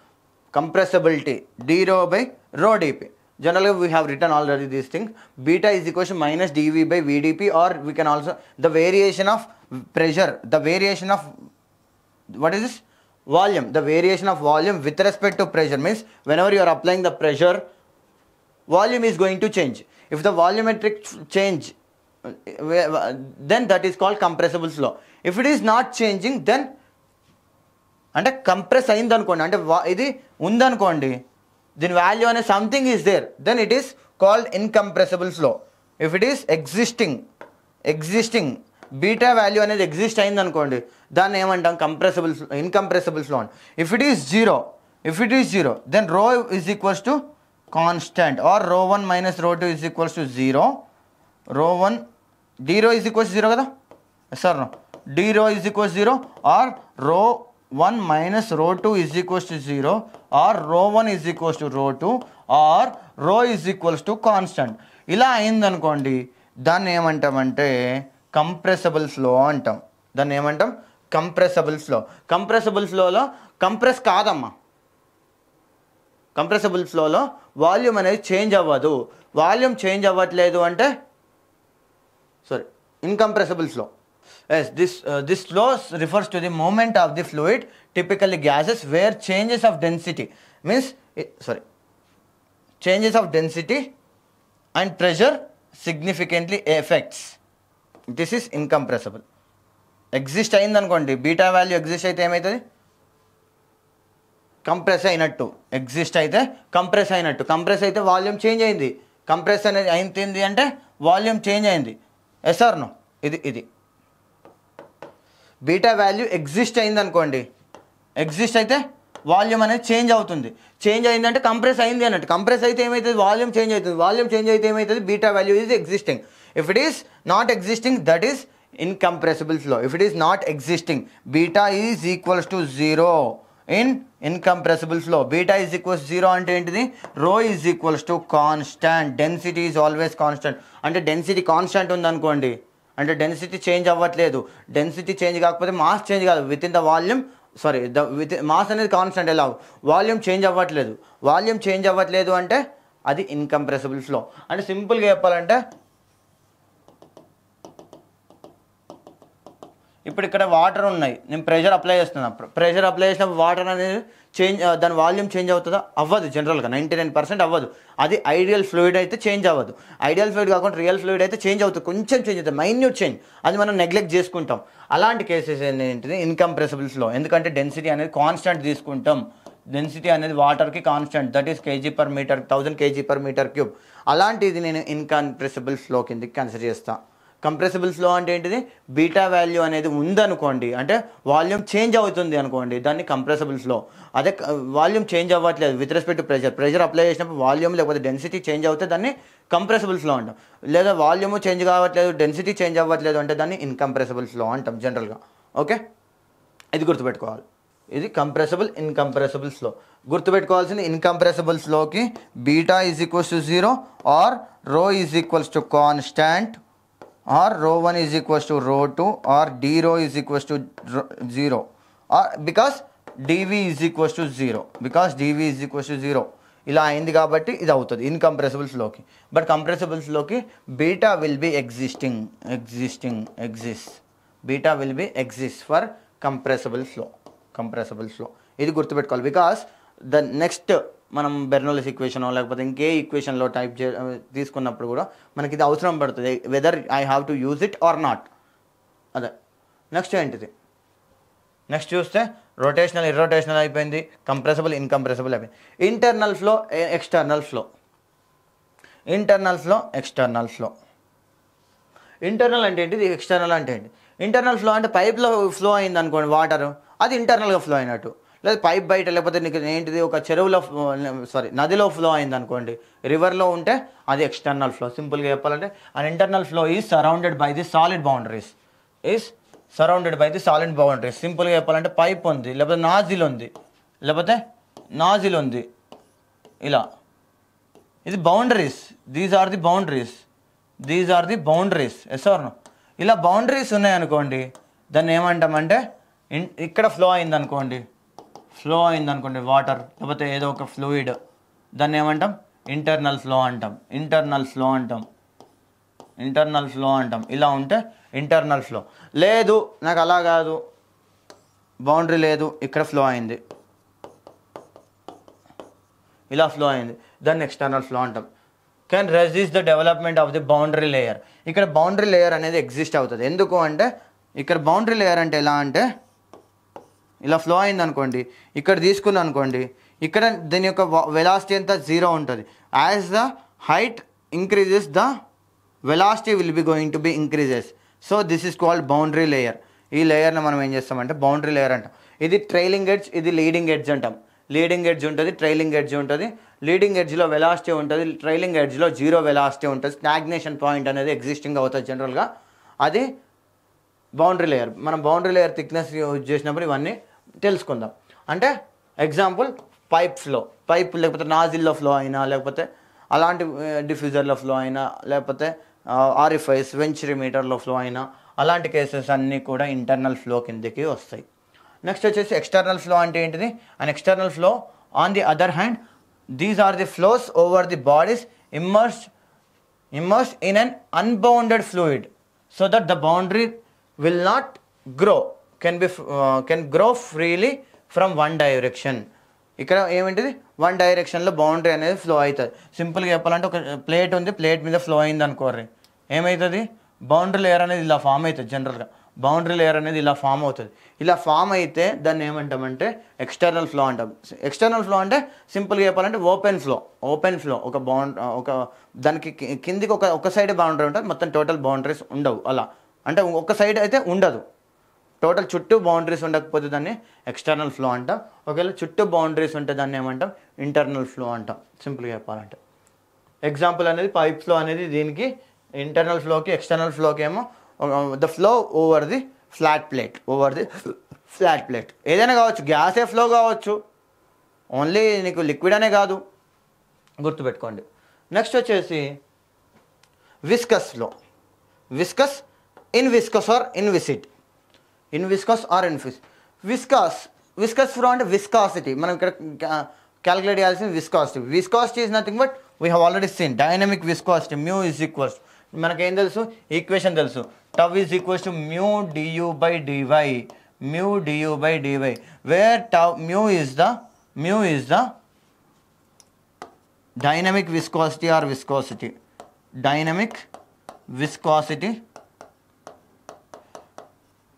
Compressibility d rho by rho dp. Generally we have written already these things. Beta is equal to minus dv by vdp, or we can also the variation of pressure, the variation of what is this? Volume. The variation of volume with respect to pressure means whenever you are applying the pressure, volume is going to change. If the volumetric change, then that is called compressible flow. If it is not changing, then అంటే compress అయింది అనుకోండి, అంటే ఇది ఉందనుకోండి, దీని value అనే something is there, then it is called incompressible flow. If it is existing beta value అనేది exist అయింది అనుకోండి, దాన్ని ఏమంటాం? ఇన్కంప్రెసిబుల్ ఫ్లో అండి. If it is zero then rho is equals to constant, or rho 1 minus రో 2 is equals to 0. రో 1 d rho is equals 0 కదా sir? d rho is equals 0, or rho 1 minus rho 2 is equals to 0, or rho 1 is equals to rho 2, or rho is equals to constant. ఇలా అయిందనుకోండి, దాన్ని ఏమంటామంటే compressible flow అంటాం. దాన్ని ఏమంటాం? Compressible flow. Compressible ఫ్లోలో compress కాదమ్మా. కంప్రెసిబుల్ ఫ్లోలో వాల్యూమ్ అనేది చేంజ్ అవ్వదు. వాల్యూమ్ చేంజ్ అవ్వట్లేదు అంటే incompressible flow. Yes, this flow refers to the movement of the fluid, typically gases, where changes of density and pressure significantly affects. This is incompressible. Exist అయింది అనుకోండి, beta value exist అయితే ఏమవుతుంది? Compress అయినట్టు. Exist అయితే compress అయినట్టు. Compress అయితే volume change అయింది. Compress అనేది అయింది అంటే వాల్యూమ్ చేంజ్ అయింది. Yes or no? ఇది బీటా వాల్యూ ఎగ్జిస్ట్ అయింది అనుకోండి, ఎగ్జిస్ట్ అయితే వాల్యూమ్ అనేది చేంజ్ అవుతుంది. చేంజ్ అయిందంటే కంప్రెస్ అయింది అన్నట్టు. కంప్రెస్ అయితే ఏమవుతుంది? వాల్యూమ్ చేంజ్ అవుతుంది. వాల్యూమ్ చేంజ్ అయితే ఏమవుతుంది? Beta value is existing. If it is not existing, that is incompressible flow. If it is not existing, beta is equals to 0 in incompressible flow. Beta is equals to 0 అంటే ఏంటిది? Rho is equals to constant. Density is always constant. అంటే density constant ఉందనుకోండి, అంటే density change అవ్వట్లేదు. Density change కాకపోతే mass change కాదు. With in the volume mass అనేది constant. ఎలా? వాల్యూమ్ చేంజ్ అవ్వట్లేదు. వాల్యూమ్ చేంజ్ అవ్వట్లేదు అంటే అది ఇన్కంప్రెసిబుల్ ఫ్లో. అంటే సింపుల్గా చెప్పాలంటే, ఇప్పుడు ఇక్కడ వాటర్ ఉన్నాయి, నేను ప్రెషర్ అప్లై చేస్తున్నా. ప్రెషర్ అప్లై చేసినప్పుడు వాటర్ అనేది చేంజ్, దాని వాల్యూమ్ చేంజ్ అవుతుందా? అవ్వదు. జనరల్గా 99% అవ్వదు. అది ఐడియల్ ఫ్లూయిడ్ అయితే చేంజ్ అవ్వదు. ఐడియల్ ఫ్లూయిడ్ కాకుండా రియల్ ఫ్లూయిడ్ అయితే చేంజ్ అవుతుంది. కొంచెం చేంజ్ అవుతుంది, మైన్యూట్ చేంజ్. అది మనం నెగ్లెక్ట్ చేసుకుంటాం. అలాంటి కేసెస్ ఏంటిది? Incompressible flow. ఎందుకంటే డెన్సిటీ అనేది కాన్స్టెంట్ తీసుకుంటాం. డెన్సిటీ అనేది వాటర్కి constant, that is kg/m, 1000 kg/m³. అలాంటిది నేను ఇన్కంప్రెసిబుల్ ఫ్లో కిందకి కన్సిడర్ చేస్తాను. కంప్రెసిబుల్ ఫ్లో అంటే ఏంటిది? బీటా వాల్యూ అనేది ఉందనుకోండి, అంటే వాల్యూమ్ చేంజ్ అవుతుంది అనుకోండి, దాన్ని కంప్రెసిబుల్ ఫ్లో. అదే వాల్యూమ్ చేంజ్ అవ్వట్లేదు with respect to pressure apply చేసినప్పుడు వాల్యూమ్ లేకపోతే డెన్సిటీ చేంజ్ అవుతే దాన్ని కంప్రెసిబుల్ ఫ్లో అంటాం. లేదా వాల్యూమ్ చేంజ్ కావట్లేదు, డెన్సిటీ చేంజ్ అవ్వట్లేదు అంటే దాన్ని ఇన్కంప్రెసిబుల్ ఫ్లో అంటాం జనరల్గా. ఓకే, ఇది గుర్తుపెట్టుకోవాలి. ఇది కంప్రెసిబుల్, ఇన్కంప్రెసిబుల్ ఫ్లో. గుర్తుపెట్టుకోవాల్సింది, ఇన్కంప్రెసిబుల్ ఫ్లోకి beta is equals to 0, or rho is equals to constant, or rho 1 is equals to rho 2, or d rho is equals to 0, or because dv is equals to 0, ఇలా అయింది కాబట్టి ఇది అవుతుంది incompressible ఫ్లోకి. But compressible ఫ్లోకి beta will be exist. Beta will be exist for compressible flow. ఇది గుర్తుపెట్టుకోవాలి. Because the next మనం బెర్నౌల్లిస్ ఈక్వేషన్ లేకపోతే ఇంకే ఈక్వేషన్లో తీసుకున్నప్పుడు కూడా మనకి ఇది అవసరం పడుతుంది, weather I have to use it or not. అదే నెక్స్ట్ ఏంటిది? నెక్స్ట్ చూస్తే రొటేషనల్, ఇర్రొటేషనల్ అయిపోయింది, కంప్రెసిబుల్, ఇన్కంప్రెసిబుల్ అయిపోయింది. Internal flow, external flow. Internal flow internal అంటే ఏంటిది? ఎక్స్టర్నల్ అంటే ఏంటి? ఇంటర్నల్ ఫ్లో అంటే పైప్లో ఫ్లో అయింది అనుకోండి వాటర్, అది ఇంటర్నల్గా ఫ్లో అయినట్టు. లేదా పైప్ బయట, లేకపోతే నీకు ఏంటిది ఒక చెరువులో నదిలో ఫ్లో అయింది అనుకోండి, రివర్లో ఉంటే అది ఎక్స్టర్నల్ ఫ్లో. సింపుల్గా చెప్పాలంటే అన్ internal flow is surrounded by the solid boundaries. సింపుల్గా చెప్పాలంటే పైప్ ఉంది, లేకపోతే నాజిల్ ఉంది, లేకపోతే నాజిల్ ఉంది ఇలా, ఇది boundaries, these are the boundaries, these are the boundaries, yes or no. ఇలా బౌండరీస్ ఉన్నాయనుకోండి దాన్ని ఏమంటామంటే ఇక్కడ ఫ్లో అయిందనుకోండి, ఫ్లో అయిందనుకోండి వాటర్ లేకపోతే ఏదో ఒక ఫ్లూయిడ్, దాన్ని ఏమంటాం ఇంటర్నల్ ఫ్లో అంటాం, ఇంటర్నల్ ఫ్లో అంటాం, ఇంటర్నల్ ఫ్లో అంటాం. ఇలా ఉంటే ఇంటర్నల్ ఫ్లో. లేదు నాకు అలా కాదు, బౌండరీ లేదు, ఇక్కడ ఫ్లో అయింది, ఇలా ఫ్లో అయింది, దాన్ని ఎక్స్టర్నల్ ఫ్లో అంటాం. Can resist the development of the boundary layer. ఇక్కడ బౌండరీ లేయర్ అనేది ఎగ్జిస్ట్ అవుతుంది. ఎందుకు అంటే ఇక్కడ బౌండరీ లేయర్ అంటే ఎలా అంటే ఇలా ఫ్లో అయింది అనుకోండి, ఇక్కడ తీసుకున్నాను అనుకోండి, ఇక్కడ దీని యొక్క వెలాసిటీ అంతా జీరో ఉంటుంది. As the height increases the velocity will be going to be increases. So this is called boundary layer. ఈ లేయర్ని మనం ఏం చేస్తామంటే బౌండరీ లేయర్ అంటాం. ఇది ట్రైలింగ్ ఎడ్జ్, ఇది లీడింగ్ ఎడ్జ్ అంటాం. లీడింగ్ ఎడ్జ్ ఉంటుంది, ట్రైలింగ్ ఎడ్జ్ ఉంటుంది. లీడింగ్ ఎడ్జ్లో వెలాసిటీ ఉంటుంది, ట్రైలింగ్ ఎడ్జ్లో జీరో వెలాసిటీ ఉంటుంది. స్టాగ్నేషన్ పాయింట్ అనేది ఎగ్జిస్టింగ్ అవుతుంది జనరల్గా, అది బౌండరీ లేయర్. మనం బౌండరీ లేయర్ థిక్నెస్ యూజ్ చేసినప్పుడు ఇవన్నీ తెలుసుకుందాం. అంటే ఎగ్జాంపుల్ పైప్ ఫ్లో, పైప్ లేకపోతే నాజిల్లో ఫ్లో అయినా, లేకపోతే అలాంటి డిఫ్యూజర్లో ఫ్లో అయినా, లేకపోతే ఆరిఫైస్ వెంచరీమీటర్లో ఫ్లో అయినా, అలాంటి కేసెస్ అన్నీ కూడా ఇంటర్నల్ ఫ్లో కిందకి వస్తాయి. నెక్స్ట్ వచ్చేసి ఎక్స్టర్నల్ ఫ్లో అంటే ఏంటిది? And external flow on the other hand, these are the flows over the bodies immersed in an unbounded fluid so that the boundary will not grow, can grow freely from one direction. ఇక్కడ ఏమిటిది one డైరెక్షన్లో boundary అనేది flow అవుతుంది. సింపుల్గా చెప్పాలంటే ఒక plate ఉంది, plate మీద ఫ్లో అయింది అనుకోర్రి, ఏమవుతుంది బౌండరీ లేయర్ అనేది ఇలా ఫామ్ అవుతుంది. జనరల్గా బౌండరీ లేయర్ అనేది ఇలా ఫామ్ అవుతుంది. ఇలా ఫామ్ అయితే దాన్ని ఏమంటామంటే ఎక్స్టర్నల్ ఫ్లో అంటాం. ఎక్స్టర్నల్ ఫ్లో అంటే సింపుల్గా చెప్పాలంటే ఓపెన్ ఫ్లో ఒక దానికి కిందికి ఒక సైడ్ బౌండరీ ఉంటుంది, మొత్తం టోటల్ బౌండరీస్ ఉండవు. అలా అంటే ఒక సైడ్ అయితే ఉండదు, టోటల్ చుట్టూ బౌండరీస్ ఉండకపోతే దాన్ని ఎక్స్టర్నల్ ఫ్లో అంటాం. ఒకవేళ చుట్టూ బౌండరీస్ ఉంటే దాన్ని ఏమంటాం ఇంటర్నల్ ఫ్లో అంటాం సింపుల్గా చెప్పాలంటే. ఎగ్జాంపుల్ అనేది పైప్ ఫ్లో అనేది దీనికి ఇంటర్నల్ ఫ్లోకి, ఎక్స్టర్నల్ ఫ్లోకి ఏమో the flow over the flat plate. ఏదైనా కావచ్చు, గ్యాసే ఫ్లో కావచ్చు, ఓన్లీ నీకు లిక్విడ్ అనే కాదు, గుర్తుపెట్టుకోండి. నెక్స్ట్ వచ్చేసి viscous flow. Viscous or inviscid. Viscous flow అంటే విస్కాసిటీ. మనం ఇక్కడ క్యాలిక్యులేట్ చేయాల్సింది viscosity is nothing but we have already seen dynamic viscosity. Mu is equals, మనకేం తెలుసు, ఈక్వేషన్ తెలుసు, tau is equals to mu du by dy, where mu is the dynamic viscosity or viscosity. Dynamic viscosity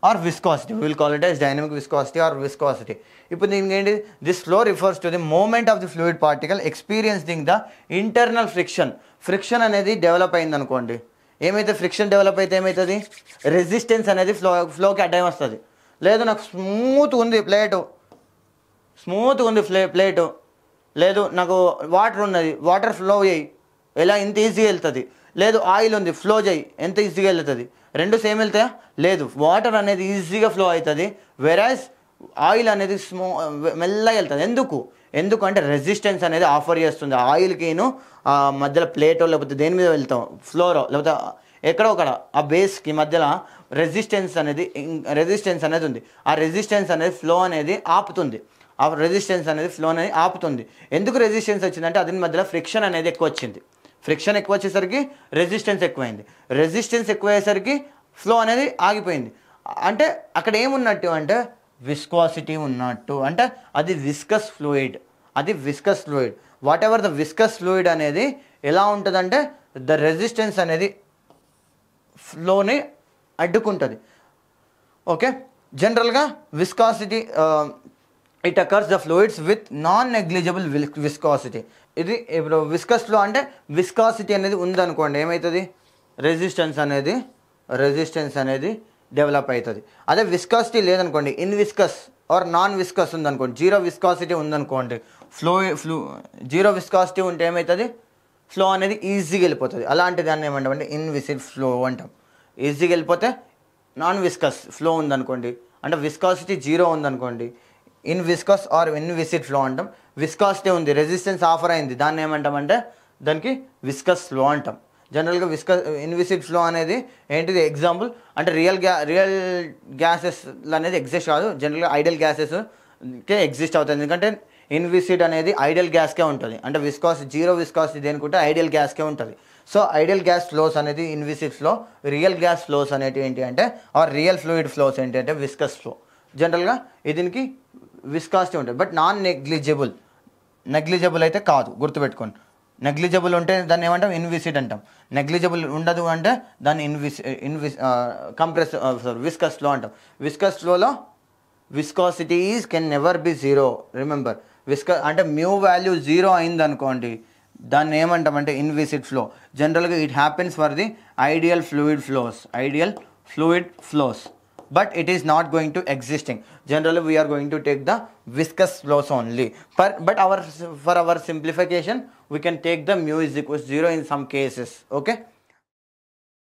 or viscosity. We will call it as dynamic viscosity or viscosity. ఇప్పుడు దీనికి ఏంటి? This flow refers to the movement of the fluid particle experiencing the internal friction. Friction అనేది develop అయింది అనుకోండి, ఏమైతే friction develop అయితే ఏమవుతుంది, resistance అనేది ఫ్లోకి అడ్డం వస్తుంది. లేదు నాకు స్మూత్ ఉంది ప్లేటు, లేదు నాకు వాటర్ ఉన్నది, వాటర్ ఫ్లో చేయి, ఎలా ఎంత ఈజీగా వెళ్తుంది. లేదు ఆయిల్ ఉంది, ఫ్లో చేయి, ఎంత ఈజీగా వెళ్తుంది. రెండు సేమ్ వెళ్తాయా? లేదు, వాటర్ అనేది ఈజీగా ఫ్లో అవుతుంది, వెరాజ్ ఆయిల్ అనేది మెల్లగా వెళ్తుంది. ఎందుకంటే రెసిస్టెన్స్ అనేది ఆఫర్ చేస్తుంది. ఆయిల్కిను మధ్యలో ప్లేటో లేకపోతే దేని మీద వెళ్తాం, ఫ్లోరో లేకపోతే ఎక్కడో ఒకడ ఆ బేస్కి మధ్యలో రెసిస్టెన్స్ అనేది ఉంది. ఆ రెసిస్టెన్స్ అనేది ఫ్లో అనేది ఆపుతుంది. ఎందుకు రెసిస్టెన్స్ వచ్చిందంటే అది మధ్యలో ఫ్రిక్షన్ అనేది ఎక్కువ వచ్చింది. ఫ్రిక్షన్ ఎక్కువ వచ్చేసరికి రెసిస్టెన్స్ ఎక్కువైంది. రెసిస్టెన్స్ ఎక్కువయ్యేసరికి ఫ్లో అనేది ఆగిపోయింది. అంటే అక్కడ ఏమున్నట్టు అంటే విస్కాసిటీ ఉన్నట్టు. అంటే అది viscous fluid. What ever the viscous fluid అనేది ఎలా ఉంటుందంటే ద రెసిస్టెన్స్ అనేది ఫ్లోని అడ్డుకుంటుంది. ఓకే, జనరల్గా viscosity it occurs the fluids with non negligible viscosity. ఇది ఇప్పుడు విస్కస్ ఫ్లో అంటే విస్కాసిటీ అనేది ఉందనుకోండి, ఏమవుతుంది, రెసిస్టెన్స్ అనేది డెవలప్ అవుతుంది. అదే విస్కాసిటీ లేదనుకోండి, ఇన్విస్కస్ ఆర్ నాన్ విస్కస్ ఉందనుకోండి, జీరో విస్కాసిటీ ఉందనుకోండి, జీరో విస్కాసిటీ ఉంటే ఏమవుతుంది, ఫ్లో అనేది ఈజీగా వెళ్ళిపోతుంది. అలాంటి దాన్ని ఏమంటామంటే ఇన్విసిడ్ ఫ్లో అంటాం. ఈజీగా వెళ్ళిపోతే నాన్ విస్కస్ ఫ్లో ఉందనుకోండి, అంటే విస్కాసిటీ జీరో ఉందనుకోండి, in viscous or inviscid flow అంటాం. విస్కాసిటీ ఉంది, రెసిస్టెన్స్ ఆఫర్ అయింది, దాన్ని ఏమంటామంటే దానికి విస్కస్ ఫ్లో అంటాం. జనరల్గా ఇన్విసిడ్ ఫ్లో అనేది ఏంటిది ఎగ్జాంపుల్ అంటే రియల్ గ్యాసెస్ అనేది ఎగ్జిస్ట్ కాదు, జనరల్గా ఐడియల్ గ్యాసెస్కే ఎగ్జిస్ట్ అవుతుంది. ఎందుకంటే ఇన్విసిడ్ అనేది ఐడియల్ గ్యాస్కే ఉంటుంది, అంటే జీరో విస్కాసిటీ దేనికుంటే ఐడియల్ గ్యాస్కే ఉంటుంది. సో ఐడియల్ గ్యాస్ ఫ్లోస్ అనేది inviscid flow, real gas flows అనేవి ఏంటి అంటే ఆర్ రియల్ ఫ్లూయిడ్ ఫ్లోస్ ఏంటి అంటే విస్కస్ ఫ్లో. జనరల్గా దీనికి విస్కాసిటీ ఉంటుంది, బట్ నాన్ నెగ్లిజిబుల్ అయితే కాదు, గుర్తుపెట్టుకోండి. నెగ్లిజిబుల్ ఉంటే దాన్ని ఏమంటాం ఇన్విసిడ్ అంటాం, నెగ్లిజిబుల్ ఉండదు అంటే దాన్ని విస్కస్ ఫ్లో అంటాం. విస్కస్ ఫ్లోలో viscosity can never be zero. Remember, అంటే మ్యూ వాల్యూ జీరో అయింది అనుకోండి, దాన్ని ఏమంటామంటే ఇన్విసిడ్ ఫ్లో. జనరల్గా it happens for the ideal fluid flows, but it is not going to existing. Generally we are going to take the viscous flows only, but for our simplification we can take the mu is equals 0 in some cases. Okay.